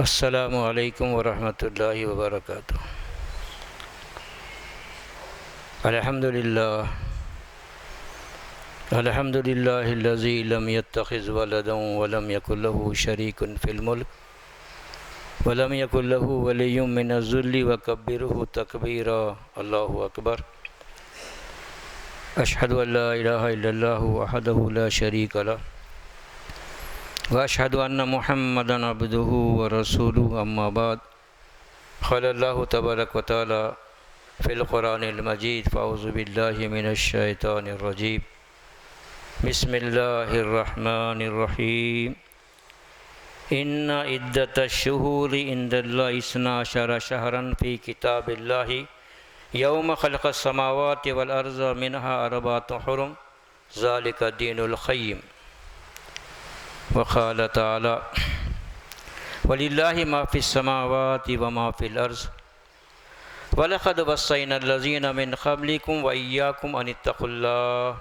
السلام علیکم ورحمۃ اللہ وبرکاتہ۔ الحمد للہ الذی لم يتخذ ولدا ولم يكن له شریک فی الملک ولم يكن له ولی من الذل وکبرہ تکبیرا۔ اللہ اکبر۔ اشہد ان لا الہ الا اللہ وحدہ لا شریک لہ واشہد ان محمدا عبدہ ورسولہ، اما بعد۔ قال اللہ تبارک و تعالی فی القرآن المجید، فاعوذ باللہ من الشیطان الرجیم، بسم اللہ الرحمن الرحیم۔ ان عدۃ الشہور عند اللہ 12 شہرا فی کتاب اللہ یوم خلق السماوات والارض منها 4 حرم ذلک الدین القیم۔ وقال تعالی وَلِلَّهِ مَا فِي السَّمَاوَاتِ وَمَا فِي الْأَرْضِ وَلَقَدْ وَصَّيْنَا الَّذِينَ مِنْ قَبْلِكُمْ وَإِيَّاكُمْ أَنِ اتَّقُوا اللَّهَ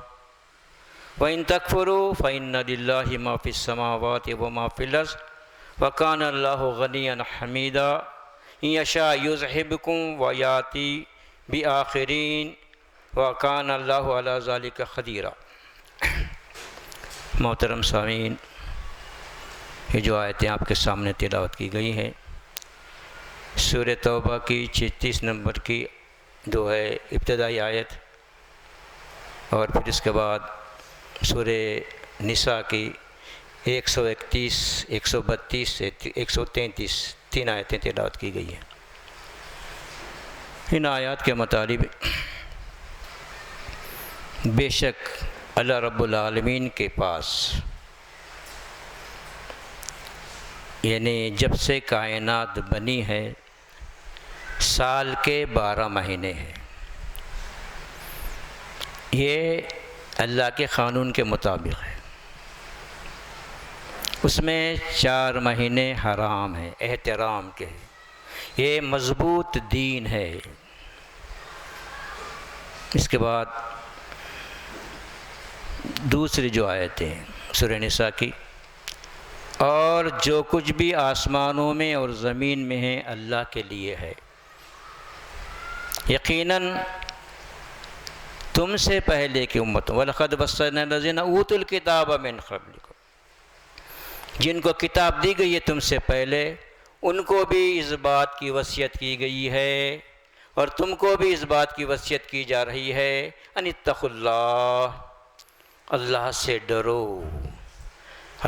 وَإِن تَكْفُرُوا فَإِنَّ لِلَّهِ مَا فِي السَّمَاوَاتِ وَمَا فِي الْأَرْضِ وَكَانَ اللَّهُ غَنِيًّا حَمِيدًا إِن يَشَأْ يُذْهِبْكُمْ وَيَأْتِ بِآخَرِينَ وَكَانَ اللَّهُ عَلَى ذَلِكَ قديرا۔ محترم سامعین، یہ جو آیتیں آپ کے سامنے تلاوت کی گئی ہیں، سورہ توبہ کی 36 نمبر کی جو ہے ابتدائی آیت، اور پھر اس کے بعد سورہ نساء کی 131، 132 سے 133 تین آیتیں تلاوت کی گئی ہیں۔ ان آیات کے مطابق بے شک اللہ رب العالمین کے پاس، یعنی جب سے کائنات بنی ہے، سال کے 12 مہینے ہیں۔ یہ اللہ کے قانون کے مطابق ہے۔ اس میں 4 مہینے حرام ہیں، احترام کے ہیں۔ یہ مضبوط دین ہے۔ اس کے بعد دوسری جو آیتیں سورہ نساء کی، اور جو کچھ بھی آسمانوں میں اور زمین میں ہے اللہ کے لیے ہے۔ یقیناً تم سے پہلے کی امتوں، وَلَقَدْ وَصَّيْنَا الَّذِينَ أُوتُوا الْكِتَابَ مِنْ قَبْلِكُمْ، جن کو کتاب دی گئی ہے تم سے پہلے، ان کو بھی اس بات کی وصیت کی گئی ہے، اور تم کو بھی اس بات کی وصیت کی جا رہی ہے، ان اتقوا اللہ، اللہ سے ڈرو۔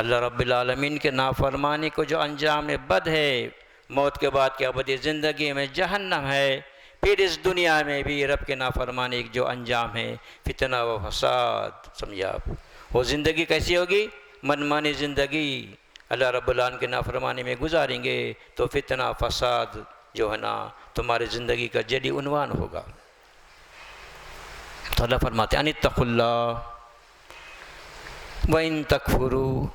اللہ رب العالمین کے نافرمانی کو جو انجام بد ہے، موت کے بعد کی ابدی زندگی میں جہنم ہے، پھر اس دنیا میں بھی رب کے نافرمانی جو انجام ہے فتنہ و فساد۔ سمجھا آپ؟ وہ زندگی کیسی ہوگی؟ منمانی زندگی اللہ رب العالمین کے نافرمانی میں گزاریں گے تو فتنہ فساد جو ہے نا تمہاری زندگی کا جلی عنوان ہوگا۔ تو اللہ فرماتے ہیں ان اتقوا اللہ وَإِن تَكْفُرُوا،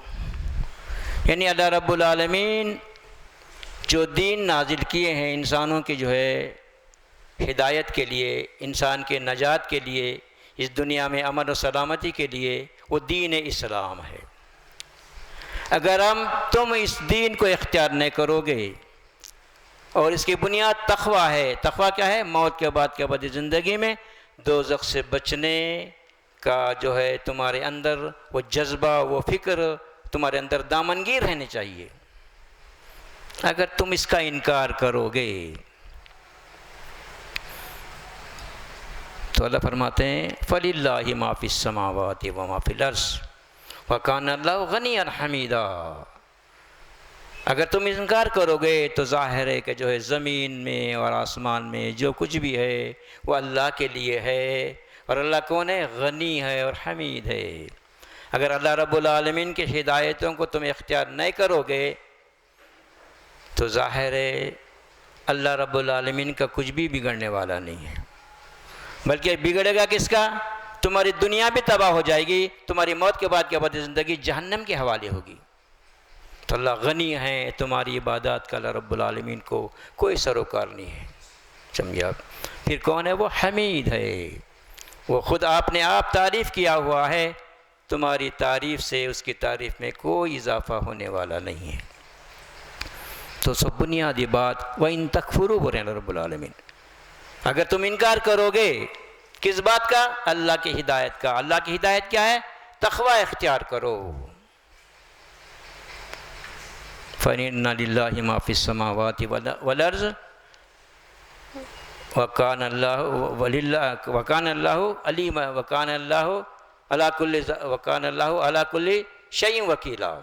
یعنی اللہ رب العالمین جو دین نازل کیے ہیں انسانوں کی جو ہے ہدایت کے لیے، انسان کے نجات کے لیے، اس دنیا میں امن و سلامتی کے لیے، وہ دین اسلام ہے۔ اگر تم اس دین کو اختیار نہیں کرو گے، اور اس کی بنیاد تقویٰ ہے۔ تقویٰ کیا ہے؟ موت کے بعد کی ابدی زندگی میں دوزخ سے بچنے کا جو ہے تمہارے اندر وہ جذبہ، وہ فکر تمہارے اندر دامنگیر رہنی چاہیے۔ اگر تم اس کا انکار کرو گے تو اللہ فرماتے ہیں فَلِلَّهِ مَا فِي السَّمَاوَاتِ وَمَا فِي الْأَرْضِ وَكَانَ اللَّهُ غَنِيًّا حَمِيدًا۔ اگر تم انکار کرو گے تو ظاہر ہے کہ جو ہے زمین میں اور آسمان میں جو کچھ بھی ہے وہ اللہ کے لیے ہے، اور اللہ کون ہے؟ غنی ہے اور حمید ہے۔ اگر اللہ رب العالمین کی ہدایتوں کو تم اختیار نہیں کرو گے تو ظاہر ہے اللہ رب العالمین کا کچھ بھی بگڑنے والا نہیں ہے، بلکہ بگڑے گا کس کا؟ تمہاری دنیا بھی تباہ ہو جائے گی، تمہاری موت کے بعد کی ابدی زندگی جہنم کے حوالے ہوگی۔ تو اللہ غنی ہے، تمہاری عبادات کا اللہ رب العالمین کو کوئی سروکار نہیں ہے۔ سمجھے آپ؟ پھر کون ہے؟ وہ حمید ہے، وہ خود آپ نے آپ تعریف کیا ہوا ہے، تمہاری تعریف سے اس کی تعریف میں کوئی اضافہ ہونے والا نہیں ہے۔ تو سب بنیادی بات وَإِن تَكْفُرُوا بولے رب العالمین، اگر تم انکار کرو گے کس بات کا؟ اللہ کی ہدایت کا۔ اللہ کی ہدایت کیا ہے؟ تقوی اختیار کرو۔ فَإِنَّ لِلَّهِ مَا فِي السَّمَاوَاتِ وَالْأَرْضِ وَكَانَ اللَّهُ عَلِيمًا وَكَانَ اللَّهُ عَلَى كُلِّ شَيْءٍ وَكِيلًا۔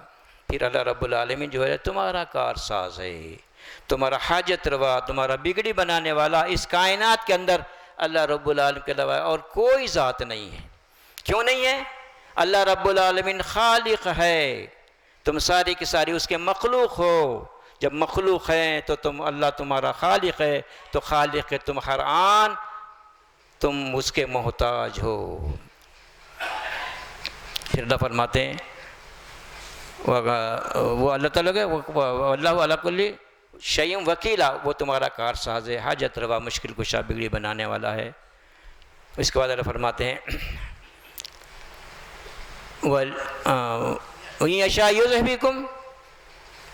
پھر اللہ رب العالمین جو ہے تمہارا کار ساز ہے، تمہارا حاجت روا، تمہارا بگڑی بنانے والا۔ اس کائنات کے اندر اللہ رب العالمین کے علاوہ اور کوئی ذات نہیں ہے۔ کیوں نہیں ہے؟ اللہ رب العالمین خالق ہے، تم ساری کی ساری اس کے مخلوق ہو۔ جب مخلوق ہیں تو اللہ تمہارا خالق ہے، تو خالق ہے تم ہر آن تم اس کے محتاج ہو۔ پھر اللہ فرماتے ہیں وہ اللہ تعالیٰ کے اللہ علی کل شیء وکیلا، وہ تمہارا کار ساز ہے، حاجت روا، مشکل کشا، بگڑی بنانے والا ہے۔ اس کے بعد اللہ فرماتے ہیں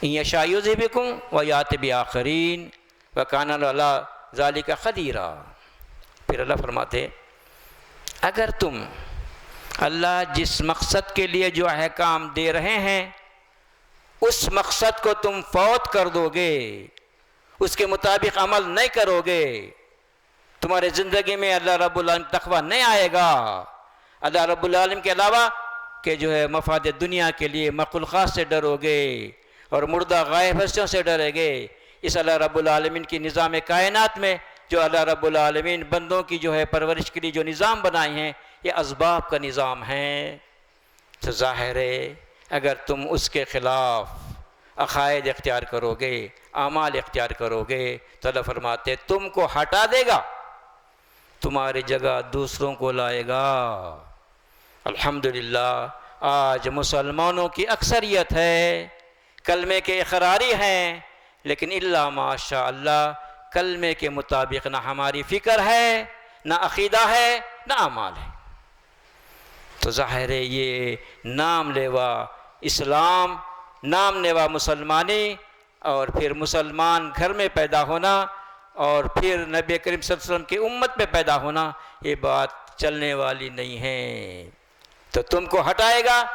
إِن يَشَاء يُذْهِبْكُمْ وَيَأْتِ بِآخَرِينَ وَكَانَ عَلَى ذَلِكَ قَدِيرًا۔ پھر اللہ فرماتے ہیں اگر تم اللہ جس مقصد کے لیے جو احکام دے رہے ہیں اس مقصد کو تم فوت کر دو گے، اس کے مطابق عمل نہیں کرو گے، تمہارے زندگی میں اللہ رب العالمین تقوی نہیں آئے گا، اللہ رب العالمین کے علاوہ کہ جو ہے مفاد دنیا کے لیے مخلوقات سے ڈرو گے اور مردہ غائب ہستیوں سے ڈرے گے۔ اس اللہ رب العالمین کی نظام کائنات میں جو اللہ رب العالمین بندوں کی جو ہے پرورش کے لیے جو نظام بنائے ہیں، یہ اسباب کا نظام ہے۔ تو ظاہر ہے اگر تم اس کے خلاف عقائد اختیار کرو گے، اعمال اختیار کرو گے، تو اللہ فرماتے تم کو ہٹا دے گا، تمہاری جگہ دوسروں کو لائے گا۔ الحمدللہ آج مسلمانوں کی اکثریت ہے، کلمے کے اقراری ہیں، لیکن الا ماشاء اللہ کلمے کے مطابق نہ ہماری فکر ہے، نہ عقیدہ ہے، نہ اعمال ہے۔ تو ظاہر ہے یہ نام لیوا اسلام، نام لیوا مسلمانی، اور پھر مسلمان گھر میں پیدا ہونا، اور پھر نبی کریم صلی اللہ علیہ وسلم کی امت میں پیدا ہونا، یہ بات چلنے والی نہیں ہے۔ تو تم کو ہٹائے گا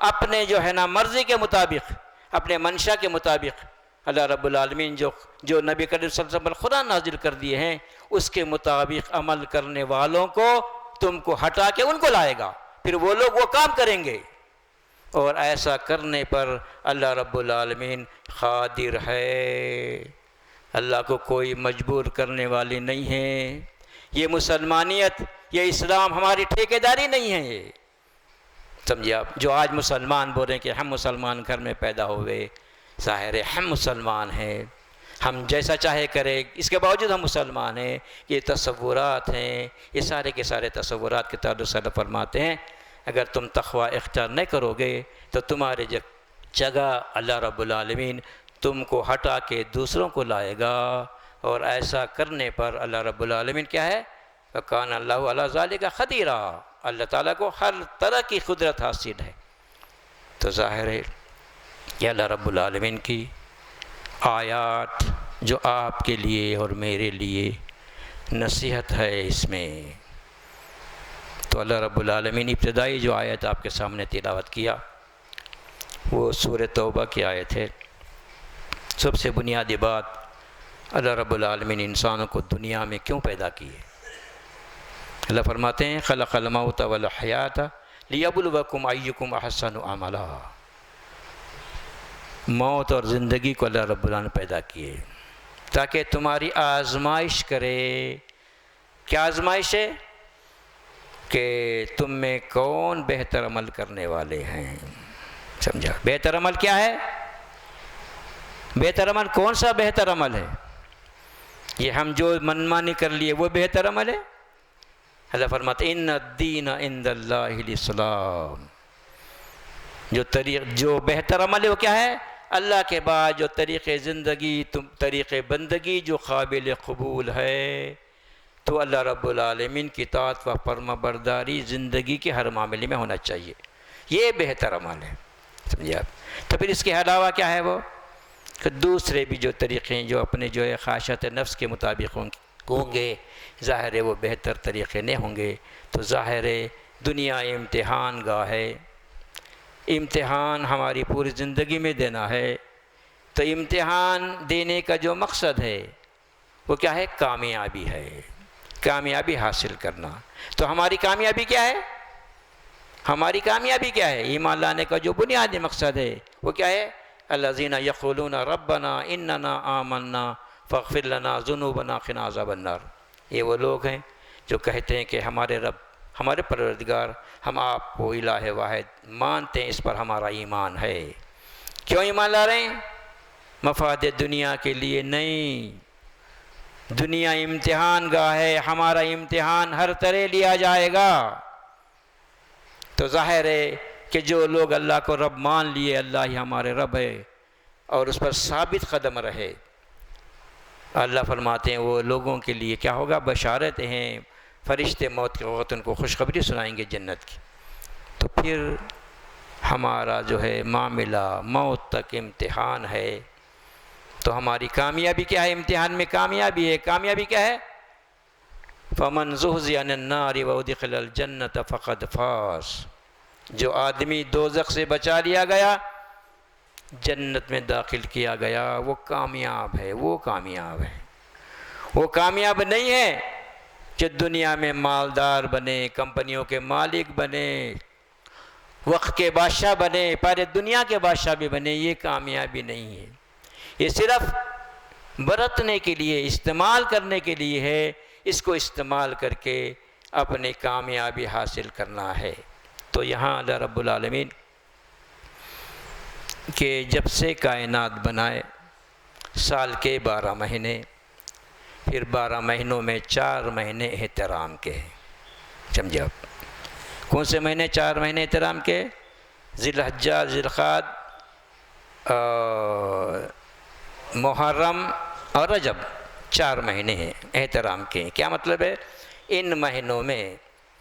اپنے جو ہے نا مرضی کے مطابق، اپنے منشا کے مطابق۔ اللہ رب العالمین جو نبی کریم صلی اللہ علیہ وسلم پر قرآن نازل کر دیے ہیں اس کے مطابق عمل کرنے والوں کو تم کو ہٹا کے ان کو لائے گا، پھر وہ لوگ وہ کام کریں گے، اور ایسا کرنے پر اللہ رب العالمین قادر ہے۔ اللہ کو کوئی مجبور کرنے والی نہیں ہے۔ یہ مسلمانیت، یہ اسلام ہماری ٹھیکیداری نہیں ہے۔ یہ سمجھے آپ؟ جو آج مسلمان بول رہے ہیں کہ ہم مسلمان گھر میں پیدا ہوئے، ظاہر ہے ہم مسلمان ہیں، ہم جیسا چاہے کریں، اس کے باوجود ہم مسلمان ہیں۔ یہ تصورات ہیں، یہ سارے کے سارے تصورات کے تعلق سے اللہ فرماتے ہیں اگر تم تقوی اختیار نہیں کرو گے تو تمہاری جگہ اللہ رب العالمین تم کو ہٹا کے دوسروں کو لائے گا، اور ایسا کرنے پر اللہ رب العالمین کیا ہے؟ وَكَانَ اللَّهُ عَلَى ذَلِكَ قَدِيرًا، اللہ تعالیٰ کو ہر طرح کی قدرت حاصل ہے۔ تو ظاہر ہے کہ اللہ رب العالمین کی آیات جو آپ کے لیے اور میرے لیے نصیحت ہے اس میں، تو اللہ رب العالمین ابتدائی جو آیت آپ کے سامنے تلاوت کیا وہ سورہ توبہ کی آیت ہے۔ سب سے بنیادی بات، اللہ رب العالمین انسانوں کو دنیا میں کیوں پیدا کیے؟ اللہ فرماتے ہیں خلق الموت والحیات لیبلوکم ایکم احسن عملا۔ موت اور زندگی کو اللہ رب العالمین پیدا کیے تاکہ تمہاری آزمائش کرے۔ کیا آزمائش ہے؟ کہ تم میں کون بہتر عمل کرنے والے ہیں۔ سمجھا؟ بہتر عمل کیا ہے؟ بہتر عمل کون سا بہتر عمل ہے؟ یہ ہم جو منمانی کر لیے وہ بہتر عمل ہے؟ اللہ فرماتے ان الدین عند اللہ الاسلام، جو بہتر عمل ہے وہ کیا ہے؟ اللہ کے بعد جو طریقے زندگی، طریقے بندگی جو قابل قبول ہے، تو اللہ رب العالمین کی اطاعت و فرما برداری زندگی کے ہر معاملے میں ہونا چاہیے، یہ بہتر عمل ہے۔ سمجھے آپ؟ تو پھر اس کے علاوہ کیا ہے وہ؟ کہ دوسرے بھی جو طریقے ہیں جو اپنے جو ہے خواہشات نفس کے مطابق ہوں گے، ظاہر ہے وہ بہتر طریقے نہیں ہوں گے۔ تو ظاہر ہے دنیا امتحان گاہ ہے، امتحان ہماری پوری زندگی میں دینا ہے۔ تو امتحان دینے کا جو مقصد ہے وہ کیا ہے؟ کامیابی ہے، کامیابی حاصل کرنا۔ تو ہماری کامیابی کیا ہے؟ ہماری کامیابی کیا ہے؟ ایمان لانے کا جو بنیادی مقصد ہے وہ کیا ہے؟ الذین یقولون ربنا اننا آمنا فاغفر لنا ذنوبنا وقنا عذاب النار۔ یہ وہ لوگ ہیں جو کہتے ہیں کہ ہمارے رب، ہمارے پروردگار، ہم آپ کو الہ واحد مانتے ہیں، اس پر ہمارا ایمان ہے۔ کیوں ایمان لا رہے ہیں؟ مفاد دنیا کے لیے نہیں۔ دنیا امتحان گاہ ہے، ہمارا امتحان ہر طرح لیا جائے گا۔ تو ظاہر ہے کہ جو لوگ اللہ کو رب مان لیے، اللہ ہی ہمارے رب ہے، اور اس پر ثابت قدم رہے، اللہ فرماتے ہیں وہ لوگوں کے لیے کیا ہوگا؟ بشارتیں ہیں، فرشتے موت کے وقت ان کو خوشخبری سنائیں گے جنت کی۔ تو پھر ہمارا جو ہے معاملہ موت تک امتحان ہے۔ تو ہماری کامیابی کیا ہے؟ امتحان میں کامیابی ہے۔ کامیابی کیا ہے؟ فَمَنْ زُحْزِحَ عَنِ النَّارِ وَأُدْخِلَ الْجَنَّةَ فَقَدْ فَازَ۔ جو آدمی دوزخ سے بچا لیا گیا، جنت میں داخل کیا گیا، وہ کامیاب ہے، وہ کامیاب ہے۔ وہ کامیاب نہیں ہے کہ دنیا میں مالدار بنے، کمپنیوں کے مالک بنے، وقت کے بادشاہ بنے، پارے دنیا کے بادشاہ بھی بنے، یہ کامیابی نہیں ہے۔ یہ صرف برتنے کے لیے، استعمال کرنے کے لیے ہے، اس کو استعمال کر کے اپنی کامیابی حاصل کرنا ہے۔ تو یہاں اللہ رب العالمین کہ جب سے کائنات بنائے، سال کے 12 مہینے، پھر 12 مہینوں میں 4 مہینے احترام کے ہیں۔ سمجھے آپ؟ کون سے مہینے 4 مہینے احترام کے؟ ذی الحجہ، ذی القعدہ، محرم اور رجب، 4 مہینے ہیں احترام کے۔ کیا مطلب ہے؟ ان مہینوں میں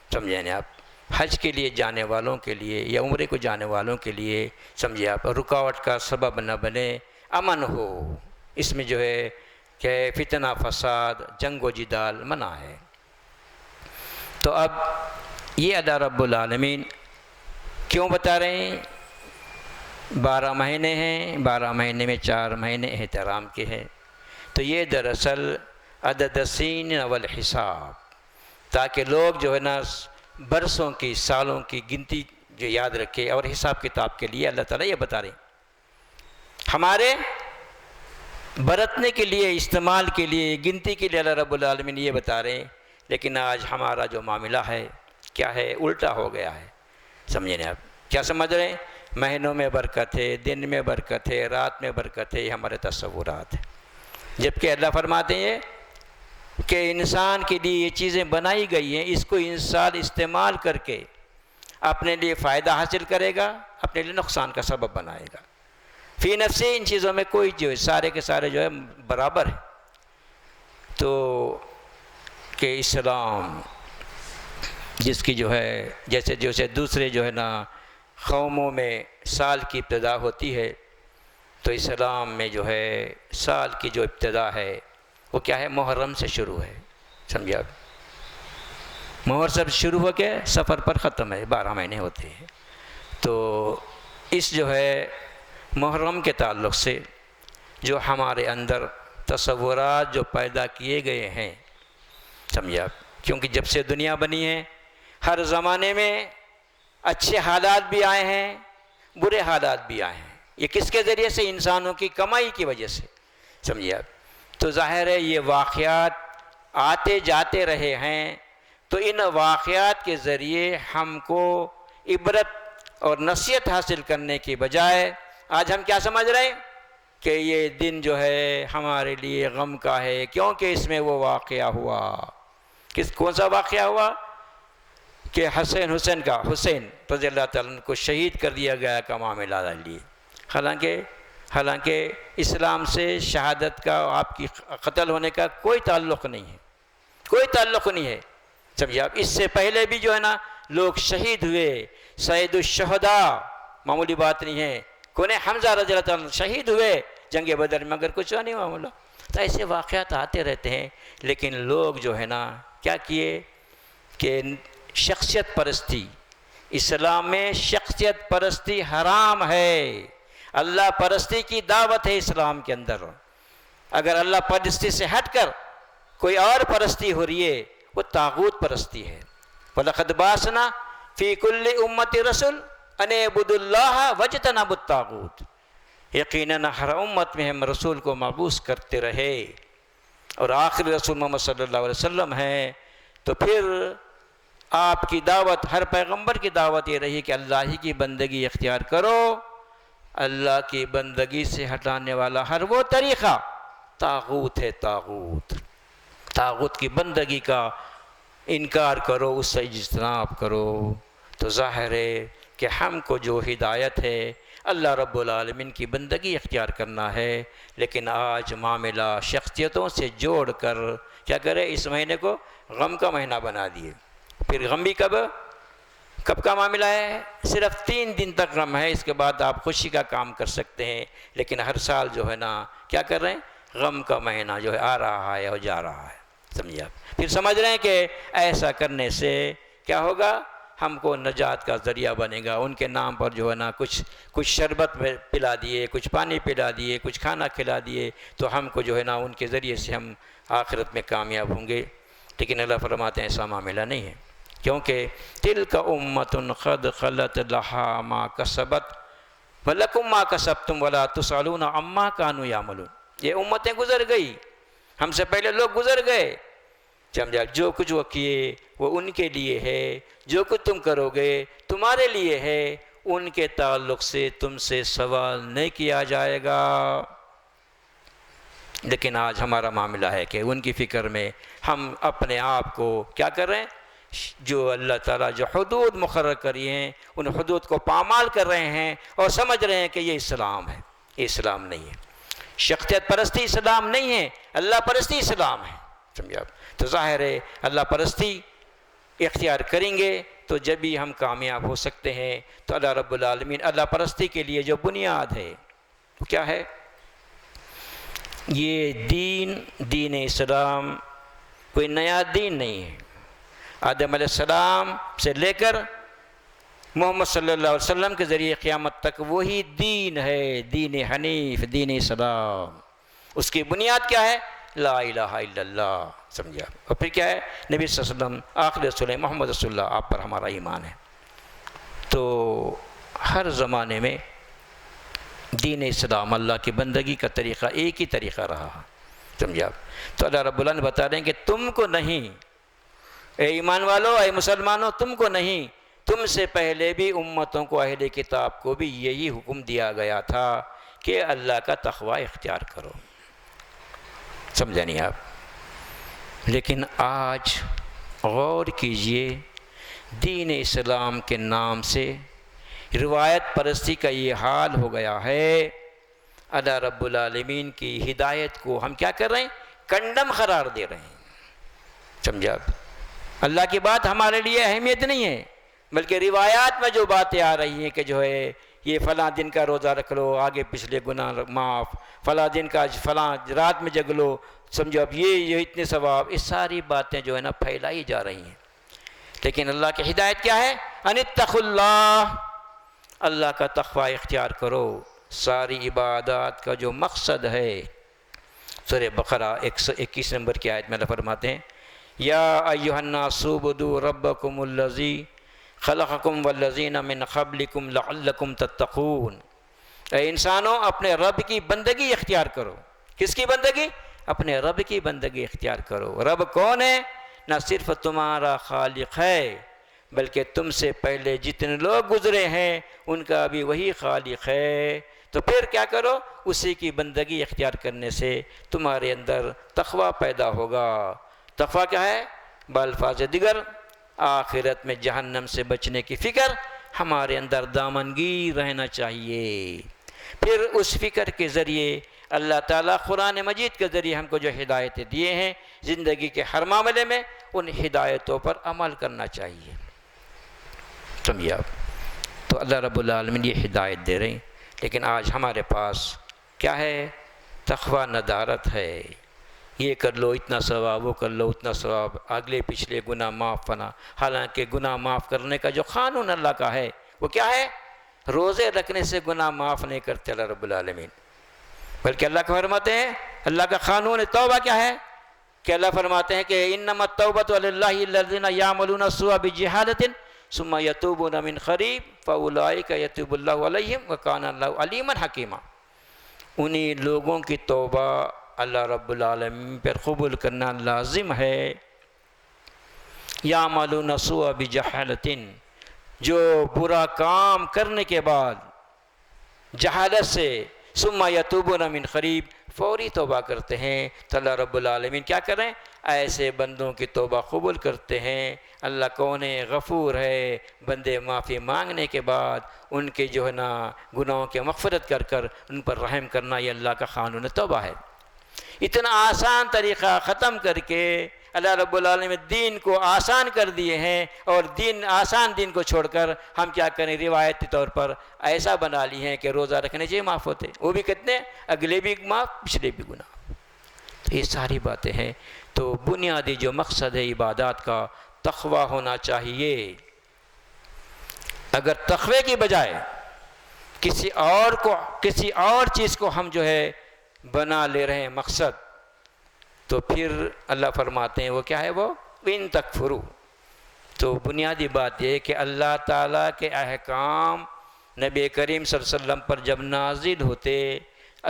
سمجھیں آپ، حج کے لیے جانے والوں کے لیے یا عمرے کو جانے والوں کے لیے سمجھے آپ، رکاوٹ کا سبب نہ بنے، امن ہو، اس میں جو ہے کہ فتنہ فساد، جنگ و جدال منع ہے۔ تو اب یہ اللہ رب العالمین کیوں بتا رہے ہیں؟ 12 مہینے ہیں، 12 مہینے میں 4 مہینے احترام کے ہیں۔ تو یہ دراصل عدد السنین والحساب، تاکہ لوگ جو ہے نا برسوں کی، سالوں کی گنتی جو یاد رکھے، اور حساب کتاب کے لیے اللہ تعالیٰ یہ بتا رہے ہیں۔ ہمارے برتنے کے لیے، استعمال کے لیے، گنتی کے لیے اللہ رب العالمین یہ بتا رہے ہیں، لیکن آج ہمارا جو معاملہ ہے کیا ہے؟ الٹا ہو گیا ہے۔ سمجھیں نا آپ کیا سمجھ رہے ہیں؟ مہینوں میں برکت ہے، دن میں برکت ہے، رات میں برکت ہے، یہ ہمارے تصورات ہیں۔ جبکہ اللہ فرماتے ہیں کہ انسان کے لیے یہ چیزیں بنائی گئی ہیں، اس کو انسان استعمال کر کے اپنے لیے فائدہ حاصل کرے گا، اپنے لیے نقصان کا سبب بنائے گا۔ فی نفسی ان چیزوں میں کوئی جو ہے سارے کے سارے جو ہے برابر ہے۔ تو کہ اسلام جس کی جو ہے جیسے دوسرے جو ہے نا قوموں میں سال کی ابتدا ہوتی ہے، تو اسلام میں جو ہے سال کی جو ابتدا ہے وہ کیا ہے؟ محرم سے شروع ہے۔ سمجھے آپ؟ محرم سے شروع ہو کے سفر پر ختم ہے، 12 مہینے ہوتے ہیں۔ تو اس جو ہے محرم کے تعلق سے جو ہمارے اندر تصورات جو پیدا کیے گئے ہیں، سمجھے آپ، کیونکہ جب سے دنیا بنی ہے ہر زمانے میں اچھے حالات بھی آئے ہیں، برے حالات بھی آئے ہیں۔ یہ کس کے ذریعے سے؟ انسانوں کی کمائی کی وجہ سے۔ سمجھے آپ؟ تو ظاہر ہے یہ واقعات آتے جاتے رہے ہیں، تو ان واقعات کے ذریعے ہم کو عبرت اور نصیحت حاصل کرنے کی بجائے آج ہم کیا سمجھ رہے ہیں کہ یہ دن جو ہے ہمارے لیے غم کا ہے، کیونکہ اس میں وہ واقعہ ہوا۔ کون سا واقعہ ہوا؟ کہ حسین رضی اللہ تعالیٰ عنہ کو شہید کر دیا گیا کا معاملہ لیے۔ حالانکہ اسلام سے شہادت کا، آپ کی قتل ہونے کا کوئی تعلق نہیں ہے، کوئی تعلق نہیں ہے۔ سمجھے آپ؟ اس سے پہلے بھی جو ہے نا لوگ شہید ہوئے، سید الشہداء معمولی بات نہیں ہے۔ کون؟ حمزہ رضی اللہ تعالیٰ عنہ شہید ہوئے، جنگ بدر میں اگر کچھ نہیں معاملہ. تو ایسے واقعات آتے رہتے ہیں. لیکن لوگ جو ہے نا کیا کیے کہ شخصیت پرستی، اسلام میں شخصیت پرستی حرام ہے. اللہ پرستی کی دعوت ہے اسلام کے اندر. اگر اللہ پرستی سے ہٹ کر کوئی اور پرستی ہو رہی ہے وہ طاغوت پرستی ہے. وَلَقَدْ بَعَثْنَا فِي كُلِّ أُمَّةٍ رَسُولًا أَنِ اعْبُدُوا اللَّهَ وَاجْتَنِبُوا الطَّاغُوتَ. یقیناً ہر امت میں ہم رسول کو مبعوث کرتے رہے اور آخری رسول محمد صلی اللہ علیہ وسلم ہیں. تو پھر آپ کی دعوت، ہر پیغمبر کی دعوت یہ رہی کہ اللہ ہی کی بندگی اختیار کرو. اللہ کی بندگی سے ہٹانے والا ہر وہ طریقہ طاغوت ہے. طاغوت کی بندگی کا انکار کرو، اس سے اجتناب کرو. تو ظاہر ہے کہ ہم کو جو ہدایت ہے اللہ رب العالمین کی بندگی اختیار کرنا ہے. لیکن آج معاملہ شخصیتوں سے جوڑ کر کیا کرے، اس مہینے کو غم کا مہینہ بنا دیے. پھر غم بھی کب کا معاملہ ہے؟ صرف 3 دن تک غم ہے، اس کے بعد آپ خوشی کا کام کر سکتے ہیں. لیکن ہر سال جو ہے نا کیا کر رہے ہیں، غم کا مہینہ جو ہے آ رہا ہے اور جا رہا ہے. سمجھے آپ؟ پھر سمجھ رہے ہیں کہ ایسا کرنے سے کیا ہوگا، ہم کو نجات کا ذریعہ بنے گا. ان کے نام پر جو ہے نا کچھ شربت پلا دیے، کچھ پانی پلا دیے، کچھ کھانا کھلا دیے، تو ہم کو جو ہے نا ان کے ذریعے سے ہم آخرت میں کامیاب ہوں گے. لیکن اللہ فرماتے ہیں ایسا معاملہ نہیں ہے، کیونکہ تلک امۃ قد خلت لہا ما کسبت ولکم ما کسبتم ولا تسألون عما کانوا یعملون. یہ امتیں گزر گئی، ہم سے پہلے لوگ گزر گئے. سمجھا؟ جو کچھ وہ کیے وہ ان کے لیے ہے، جو کچھ تم کرو گے تمہارے لیے ہے. ان کے تعلق سے تم سے سوال نہیں کیا جائے گا. لیکن آج ہمارا معاملہ ہے کہ ان کی فکر میں ہم اپنے آپ کو کیا کر رہے ہیں، جو اللہ تعالیٰ جو حدود مقرر کری ہیں ان حدود کو پامال کر رہے ہیں اور سمجھ رہے ہیں کہ یہ اسلام ہے. یہ اسلام نہیں ہے. شخصیت پرستی اسلام نہیں ہے، اللہ پرستی اسلام ہے. سمجھا؟ تو ظاہر ہے اللہ پرستی اختیار کریں گے تو جب بھی ہم کامیاب ہو سکتے ہیں. تو اللہ رب العالمین اللہ پرستی کے لیے جو بنیاد ہے وہ کیا ہے، یہ دین اسلام کوئی نیا دین نہیں ہے. آدم علیہ السلام سے لے کر محمد صلی اللہ علیہ وسلم کے ذریعے قیامت تک وہی دین ہے، دین حنیف، دین اسلام. اس کی بنیاد کیا ہے؟ لا الہ الا اللہ. سمجھا؟ اور پھر کیا ہے؟ نبی صلی اللہ علیہ وسلم آخری رسول محمد رسول اللہ، آپ پر ہمارا ایمان ہے. تو ہر زمانے میں دین اسلام اللہ کی بندگی کا طریقہ ایک ہی طریقہ رہا. سمجھا؟ تو اللہ رب العالمین بتا رہے ہیں کہ تم کو نہیں، اے ایمان والو، اے مسلمانوں، تم کو نہیں، تم سے پہلے بھی امتوں کو، اہل کتاب کو بھی یہی حکم دیا گیا تھا کہ اللہ کا تقوی اختیار کرو. سمجھا نہیں آپ؟ لیکن آج غور کیجئے، دین اسلام کے نام سے روایت پرستی کا یہ حال ہو گیا ہے. اللہ رب العالمین کی ہدایت کو ہم کیا کر رہے ہیں، کنڈم قرار دے رہے ہیں. سمجھا؟ اللہ کی بات ہمارے لیے اہمیت نہیں ہے، بلکہ روایات میں جو باتیں آ رہی ہیں کہ جو ہے یہ فلاں دن کا روزہ رکھ لو، آگے پچھلے گناہ معاف، فلاں دن کا فلاں رات میں جگ لو، سمجھو اب یہ اتنے ثواب، اس ساری باتیں جو ہے نا پھیلائی جا رہی ہیں. لیکن اللہ کی ہدایت کیا ہے؟ ان اتقوا اللہ، اللہ کا تقوی اختیار کرو. ساری عبادات کا جو مقصد ہے، سورہ بقرہ 121 نمبر کی آیت میں اللہ فرماتے ہیں، یا ایھا الناس اعبدوا ربکم الذی خلقکم والذین من قبلکم لعلکم تتقون. اے انسانوں، اپنے رب کی بندگی اختیار کرو. کس کی بندگی؟ اپنے رب کی بندگی اختیار کرو. رب کون ہے؟ نہ صرف تمہارا خالق ہے بلکہ تم سے پہلے جتنے لوگ گزرے ہیں ان کا بھی وہی خالق ہے. تو پھر کیا کرو؟ اسی کی بندگی اختیار کرنے سے تمہارے اندر تقوی پیدا ہوگا. تقوی کیا ہے؟ بالفاظ دیگر آخرت میں جہنم سے بچنے کی فکر ہمارے اندر دامنگیر رہنا چاہیے. پھر اس فکر کے ذریعے اللہ تعالیٰ قرآن مجید کے ذریعے ہم کو جو ہدایتیں دیے ہیں زندگی کے ہر معاملے میں ان ہدایتوں پر عمل کرنا چاہیے. سمجھے آپ؟ تو اللہ رب العالمین یہ ہدایت دے رہے ہیں. لیکن آج ہمارے پاس کیا ہے؟ تقویٰ ندارت ہے، یہ کر لو اتنا ثواب، وہ کر لو اتنا ثواب، اگلے پچھلے گناہ معاف فنا۔ حالانکہ گناہ معاف کرنے کا جو قانون اللہ کا ہے وہ کیا ہے؟ روزے رکھنے سے گناہ معاف نہیں کرتے اللہ رب العالمین، بلکہ اللہ کا فرماتے ہیں، اللہ کا قانون توبہ کیا ہے کہ اللہ فرماتے ہیں کہ انما التوبۃ علی اللہ الذین یعملون السوء بجہالۃ ثم یتوبون من قریب فاولئک یتوب اللہ علیہم وکان اللہ علیما حکیما۔ انہی لوگوں کی توبہ اللہ رب العالمین پر قبول کرنا لازم ہے۔ یعملون السوء بجہالۃ، جو برا کام کرنے کے بعد جہالت سے، ثم یتوبون من قریب، فوری توبہ کرتے ہیں، تو اللہ رب العالمین کیا کریں؟ ایسے بندوں کی توبہ قبول کرتے ہیں۔ اللہ کون ہے؟ غفور ہے، بندے معافی مانگنے کے بعد ان کے جو ہے نا گناہوں کی مغفرت کر کر ان پر رحم کرنا، یہ اللہ کا قانون توبہ ہے۔ اتنا آسان طریقہ ختم کر کے اللہ رب العالمین دین کو آسان کر دیے ہیں، اور آسان دین کو چھوڑ کر ہم کیا کریں؟ روایتی طور پر ایسا بنا لی ہیں کہ روزہ رکھنے سے معاف ہوتے، وہ بھی کتنے؟ اگلے بھی معاف، پچھلے بھی گناہ۔ تو یہ ساری باتیں ہیں۔ تو بنیادی جو مقصد ہے عبادات کا، تقویٰ ہونا چاہیے۔ اگر تقوی کی بجائے کسی اور چیز کو ہم جو ہے بنا لے رہے ہیں مقصد، تو پھر اللہ فرماتے ہیں وہ کیا ہے؟ وہ ان تکفروا۔ تو بنیادی بات یہ کہ اللہ تعالیٰ کے احکام نبی کریم صلی اللہ علیہ وسلم پر جب نازل ہوتے،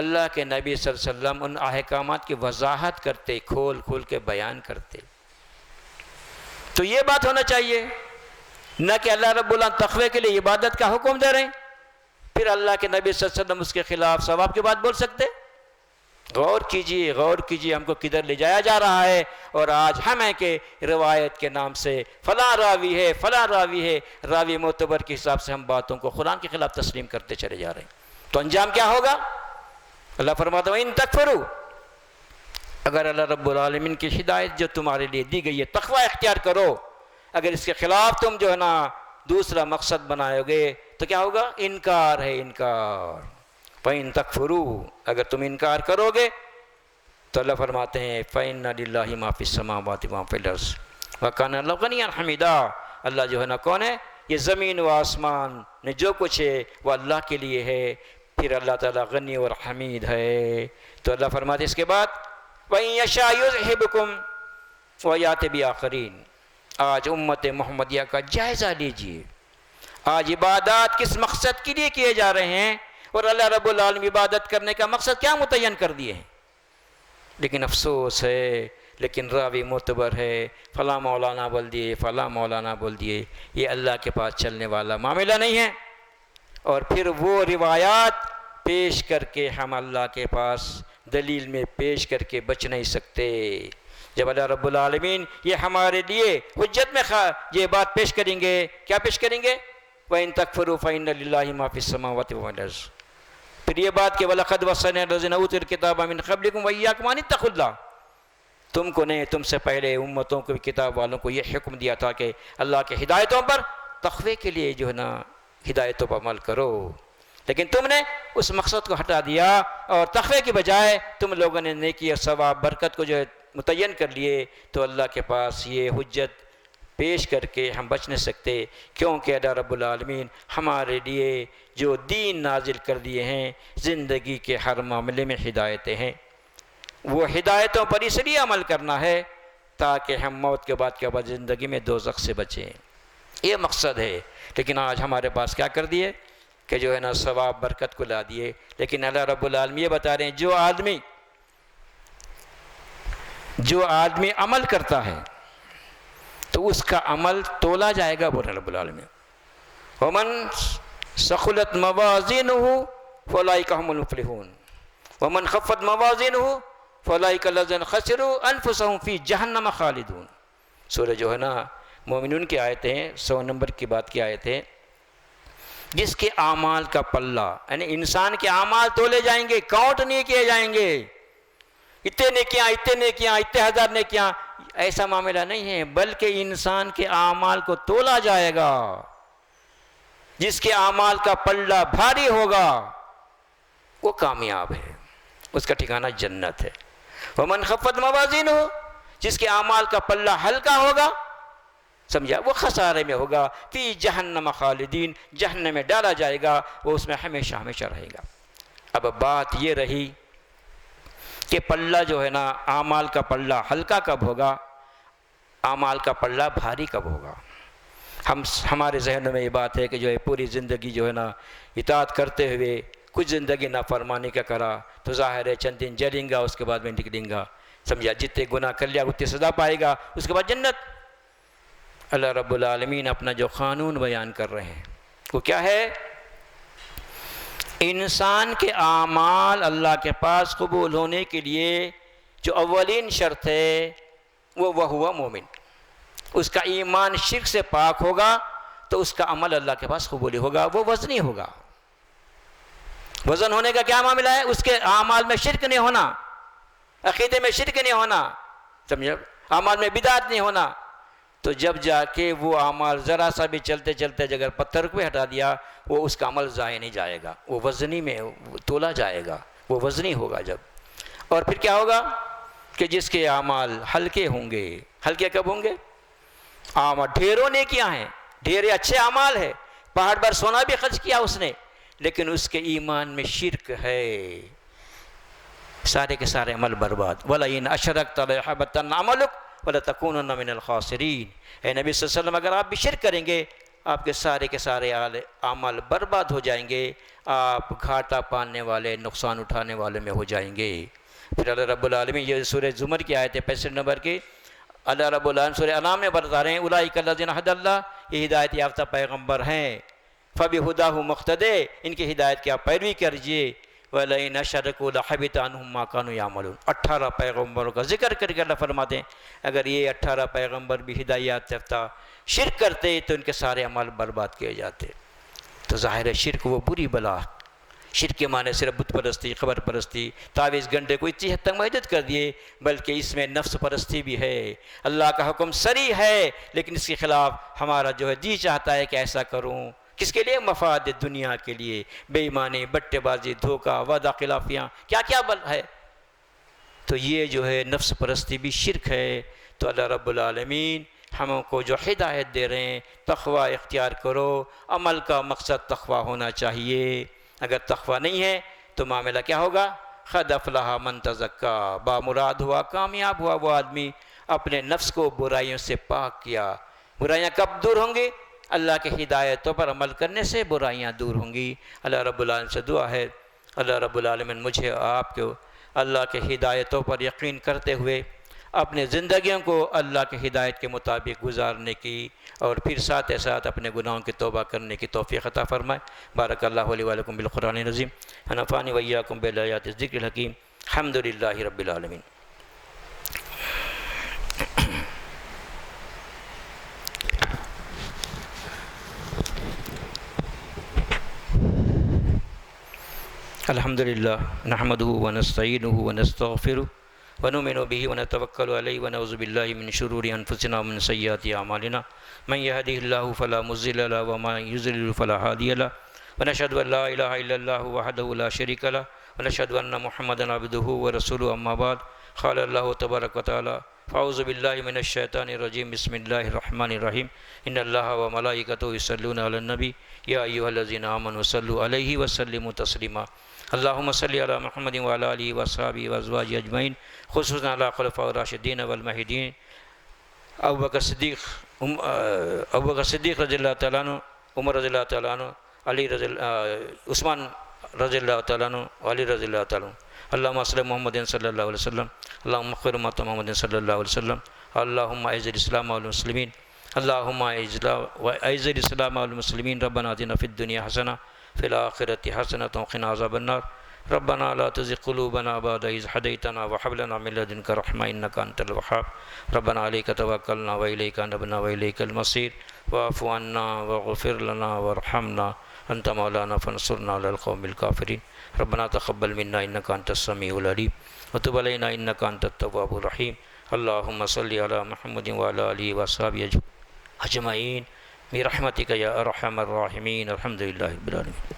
اللہ کے نبی صلی اللہ علیہ وسلم ان احکامات کی وضاحت کرتے، کھول کھول کے بیان کرتے۔ تو یہ بات ہونا چاہیے، نہ کہ اللہ رب العالمین تقوی کے لیے عبادت کا حکم دے رہے ہیں، پھر اللہ کے نبی صلی اللہ علیہ وسلم اس کے خلاف ثواب کی بات بول سکتے؟ غور کیجئے ہم کو کدھر لے جایا جا رہا ہے۔ اور آج ہم ہیں کہ روایت کے نام سے فلاں راوی ہے، راوی معتبر کے حساب سے ہم باتوں کو قرآن کے خلاف تسلیم کرتے چلے جا رہے ہیں، تو انجام کیا ہوگا؟ اللہ فرماتا ہے ان تکفروا، اگر اللہ رب العالمین کی ہدایت جو تمہارے لیے دی گئی ہے، تقوی اختیار کرو، اگر اس کے خلاف تم جو ہے نا دوسرا مقصد بنائے گے تو کیا ہوگا؟ انکار ہے، انکار۔ فَإِن تَكْفُرُوا، اگر تم انکار کرو گے تو اللہ فرماتے ہیں فَإِنَّ لِلَّهِ مَا فِي السَّمَاوَاتِ وَمَا فِي الْأَرْضِ وَكَانَ اللَّهُ غَنِيًّا حَمِيدًا۔ اللہ جو ہے نا کون ہے؟ یہ زمین و آسمان نے جو کچھ ہے وہ اللہ کے لیے ہے، پھر اللہ تعالیٰ غنی اور حمید ہے۔ تو اللہ فرماتے ہیں اس کے بعد وَإِن يَشَاءْ يُذْهِبْكُمْ وَيَأْتِ بِآخَرِينَ۔ آج امت محمدیہ کا جائزہ لیجئے، آج عبادات کس مقصد کے لیے کیے جا رہے ہیں، اور اللہ رب العالمین عبادت کرنے کا مقصد کیا متعین کر دیے ہیں۔ لیکن افسوس ہے، لیکن راوی معتبر ہے، فلاں مولانا بول دیے، یہ اللہ کے پاس چلنے والا معاملہ نہیں ہے۔ اور پھر وہ روایات پیش کر کے ہم اللہ کے پاس دلیل میں پیش کر کے بچ نہیں سکتے۔ جب اللہ رب العالمین یہ ہمارے لیے حجت میں یہ بات پیش کریں گے، کیا پیش کریں گے؟ وَإِن تَكْفُرُوا فَإِنَّ لِلَّهِ مَا فِي السَّمَاوَاتِ وَمَا فِي الْأَرْضِ۔ پھر یہ بات کہ وَلَقَدْ وَصَّيْنَا الَّذِينَ أُوتُوا الْكِتَابَ مِنْ قَبْلِكُمْ وَإِيَّاكُمْ أَنِ اتَّقُوا اللَّهَ، تم کو نہیں، تم سے پہلے امتوں کو، کتاب والوں کو یہ حکم دیا تھا کہ اللہ کے ہدایتوں پر، تقوی کے لیے جو ہے نا ہدایتوں پر عمل کرو، لیکن تم نے اس مقصد کو ہٹا دیا، اور تقوی کی بجائے تم لوگوں نے نیکی اور ثواب برکت کو جو ہے متعین کر لیے، تو اللہ کے پاس یہ حجت پیش کر کے ہم بچ نہیں سکتے، کیونکہ اللہ رب العالمین ہمارے لیے جو دین نازل کر دیے ہیں، زندگی کے ہر معاملے میں ہدایتیں ہیں، وہ ہدایتوں پر اس لیے عمل کرنا ہے تاکہ ہم موت کے بعد زندگی میں دوزخ سے بچیں، یہ مقصد ہے۔ لیکن آج ہمارے پاس کیا کر دیے کہ جو ہے نا ثواب برکت کو لا دیے، لیکن اللہ رب العالمین یہ بتا رہے ہیں جو آدمی عمل کرتا ہے تو اس کا عمل تولا جائے گا، بول رب العالمین ومن ثقلت موازینہ فاولئک هم المفلحون ومن خفت موازینہ فاولئک الذین خسروا انفسهم فی جہنم خالدون۔ سورہ جو ہے نا مومنون کی آیتیں، 100 نمبر کی بات کی آیتیں، جس کے اعمال کا پلہ، یعنی انسان کے اعمال تولے جائیں گے، کاؤنٹ نہیں کیے جائیں گے، اتنے نیکیاں، اتنے ہزار نیکیاں، ایسا معاملہ نہیں ہے، بلکہ انسان کے اعمال کو تولا جائے گا، جس کے اعمال کا پلہ بھاری ہوگا وہ کامیاب ہے۔ اس کا ٹھکانہ جنت ہے۔ ومن خفت موازینہ، جس کے اعمال کا پلہ ہلکا ہوگا، سمجھا، وہ خسارے میں ہوگا، فی جہنم خالدین، جہنم میں ڈالا جائے گا، وہ اس میں ہمیشہ ہمیشہ رہے گا۔ اب بات یہ رہی کہ پلہ جو ہے نا، اعمال کا پلہ ہلکا کب ہوگا، اعمال کا پلہ بھاری کب ہوگا؟ ہمارے ذہنوں میں یہ بات ہے کہ جو ہے پوری زندگی جو ہے نا اطاعت کرتے ہوئے کچھ زندگی نافرمانی کا کرا تو ظاہر ہے چند دن جلیں گا، اس کے بعد میں نکلیں گا، سمجھا، جتنے گناہ کر لیا اتنی سزا پائے گا، اس کے بعد جنت۔ اللہ رب العالمین اپنا جو قانون بیان کر رہے ہیں وہ کیا ہے؟ انسان کے اعمال اللہ کے پاس قبول ہونے کے لیے جو اولین شرط ہے وہ ہوا مومن، اس کا ایمان شرک سے پاک ہوگا تو اس کا عمل اللہ کے پاس قبول ہوگا، وہ وزنی ہوگا۔ وزن ہونے کا کیا معاملہ ہے؟ اس کے اعمال میں شرک نہیں ہونا، عقیدے میں شرک نہیں ہونا، سمجھے، اعمال میں بدعت نہیں ہونا، تو جب جا کے وہ اعمال ذرا سا بھی چلتے چلتے اگر پتھر کو ہٹا دیا وہ اس کا عمل ضائع نہیں جائے گا، وہ وزنی میں تولا جائے گا، وہ وزنی ہوگا جب۔ اور پھر کیا ہوگا کہ جس کے اعمال ہلکے ہوں گے، ہلکے کب ہوں گے؟ اعمال ڈھیروں نے کیا ہیں، ڈھیرے اچھے اعمال ہے، پہاڑ پر سونا بھی خرچ کیا اس نے، لیکن اس کے ایمان میں شرک ہے، سارے کے سارے عمل برباد۔ وَلَئِنْ أَشْرَكْتَ لَيَحْبَطَنَّ عَمَلُكَ وَلَتَكُونَنَّ مِنَ الْخَاسِرِينَ۔ اے نبی صلی اللہ علیہ وسلم، اگر آپ بھی شرک کریں گے آپ کے سارے اعمال برباد ہو جائیں گے، آپ گھاٹا پانے والے، نقصان اٹھانے والے میں ہو جائیں گے۔ پھر اللہ رب العالمین یہ سورہ زمر کی آیت ہے 65 نمبر کی، اللہ رب العالمین سورہ انعام میں بتا رہے ہیں اولئک الذین ھدی اللہ، یہ ہدایت یافتہ پیغمبر ہیں، فبہداہ مقتدی، ان کی ہدایت کی آپ پیروی کیجیے۔ وَلَئِنْ أَشْرَكُوا لَحَبِطَ عَنْهُمْ مَا كَانُوا يَعْمَلُونَ۔ 18 پیغمبروں کا ذکر کر کے اللہ فرماتے ہیں اگر یہ 18 پیغمبر بھی ہدایت یافتہ شرک کرتے تو ان کے سارے عمل برباد کیے جاتے۔ تو ظاہر ہے شرک وہ بری بلا، شرک کے معنی صرف بت پرستی، قبر پرستی، تعویذ گنڈے کو اتنی حد تک محدود کر دیے، بلکہ اس میں نفس پرستی بھی ہے۔ اللہ کا حکم صریح ہے لیکن اس کے خلاف ہمارا جو ہے جی چاہتا ہے کہ ایسا کروں، کس کے لیے؟ مفاد دنیا کے لیے، بے ایمانی، بٹے بازی، دھوکہ، وعدہ خلافیاں، کیا کیا بل ہے۔ تو یہ جو ہے نفس پرستی بھی شرک ہے۔ تو اللہ رب العالمین ہم کو جو ہدایت دے رہے ہیں تقوی اختیار کرو، عمل کا مقصد تقوی ہونا چاہیے، اگر تقوی نہیں ہے تو معاملہ کیا ہوگا؟ قد افلح من تزکا، بامراد ہوا، کامیاب ہوا وہ آدمی اپنے نفس کو برائیوں سے پاک کیا۔ برائیاں کب دور ہوں گی؟ اللہ کے ہدایتوں پر عمل کرنے سے برائیاں دور ہوں گی۔ اللہ رب العالمین سے دعا ہے اللہ رب العالمین مجھے آپ کو اللہ کے ہدایتوں پر یقین کرتے ہوئے اپنے زندگیوں کو اللہ کے ہدایت کے مطابق گزارنے کی اور پھر ساتھ ساتھ اپنے گناہوں کی توبہ کرنے کی توفیق عطا فرمائے۔ بارک اللہ علی ولکم بالقرآن العظیم، ونفعنی وإیاکم بالآیات الذکر الحکیم۔ الحمد للہ رب العالمین۔ الحمد للہ نحمدہ ونستعینہ ونستغفرہ ونؤمن به ونتوکل علیہ ونعوذ باللہ من شرور انفسنا ومن سیئات اعمالنا من یہدہ اللہ فلا مضل له ومن یضلل فلا ہادی له ونشهد ان لا الہ الا اللہ وحدہ لا شریک له ونشهد ان محمدا عبدہ ورسولہ اما بعد قال اللہ تبارک وتعالی اعوذ باللہ من الشیطان الرجیم بسم اللہ الرحمن الرحیم ان اللہ وملائکتہ یصلون علی النبی یا ایھا الذین آمنوا صلوا علیہ وسلموا تسلیما اللہم صلی علی محمد وعلی آلہ وصحبہ وازواجہ اجمعین خصوصاً علی خلفاء الراشدین والمہدیین ابو بکر صدیق رضی اللہ تعالیٰ عنہ، عمر رضی اللہ تعالیٰ عنہ، عثمان رضی اللہ تعالیٰ عنہ، علی رضی اللہ تعالیٰ عنہ۔ اللہم صلی محمد صلی اللہ علیہ وسلم، اللہم اغفر امت محمد صلی اللہ علیہ وسلم، اللہم اعز الاسلام والمسلمین، اللہم اعز الاسلام والمسلمین، ربنا آتنا فی الدنیا حسنہ فی الآخرۃ حسنۃ وقنا عذاب النار، ربنا لا تزغ قلوبنا بعد إذ هديتنا وهب لنا من لدنك رحمة إنك أنت الوهاب، ربنا عليك توكلنا وإليك أنبنا وإليك المصير، واعف عنا واغفر لنا وارحمنا أنت مولانا فانصرنا على القوم الكافرين، ربنا تقبل منا إنك أنت السميع العليم وتب علينا إنك أنت التواب الرحيم، اللهم صل على محمد وعلى آله وصحبه أجمعين برحمتك يا أرحم الراحمين، الحمد لله رب العالمين۔